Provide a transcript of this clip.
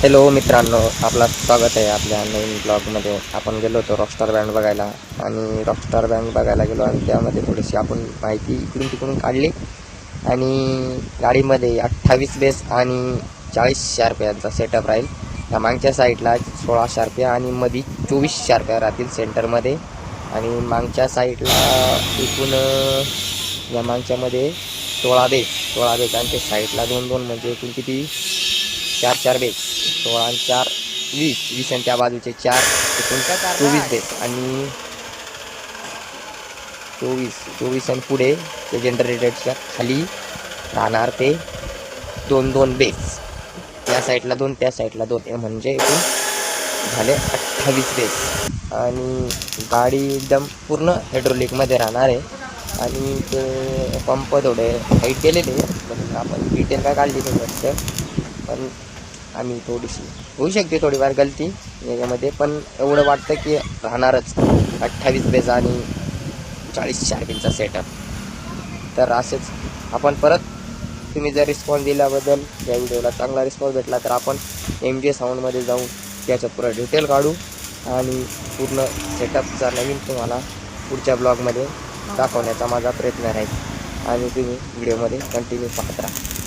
Hello मित्रांनो, आपलं स्वागत आहे आपल्या नवीन ब्लॉगमध्ये. आपण गेलो होतो रॉकस्टार बँड बघायला आणि रॉकस्टार बँड बघायला गेलो आणि त्यामध्ये थोडीशी आपण माहिती इकडून तिकडून काढली. आणि गाडीमध्ये 28 बेस आणि 40 शार्प्यांचा सेटअप राहील. या मागच्या साईडला 16 शार्प्या आणि मध्ये 24 शार्प्या राहतील सेंटरमध्ये. आणि मागच्या साईडला एकूण या मागच्यामध्ये 16 बेस आणि ते साईडला 2 म्हणजे एकूण किती 4 बेस. 16 आणि 4 20 आणि त्या बाजूचे 4 एकूण 24 बेस आणि 24 आणि पुढे ते जनरेटरच्या खाली राहणार ते 2 बेस. त्या साईडला 2 त्या साईडला 2 म्हणजे एकूण झाले 28 बेस. आणि गाडी एकदम पूर्ण हायड्रोलिकमध्ये राहणार आहे. आणि ते पंप थोडे हाईट केलेले म्हणून आपण डिटेल काय काढली नाही जास्त, पण आम्ही थोडीशी होऊ शकते थोडीफार गलती याच्यामध्ये, पण एवढं वाटतं की राहणारच 28 बेस आणि 40 शार्पिनचा सेटअप. तर असेच आपण परत, तुम्ही जर रिस्पॉन्स दिल्याबद्दल या व्हिडिओला चांगला रिस्पॉन्स भेटला तर आपण MJ साऊंडमध्ये जाऊन त्याचं पुरं डिटेल काढू आणि पूर्ण सेटअपचा नवीन तुम्हाला पुढच्या ब्लॉगमध्ये दाखवण्याचा माझा प्रयत्न राहील. आणि तुम्ही व्हिडिओमध्ये कंटिन्यू पाहत राहा.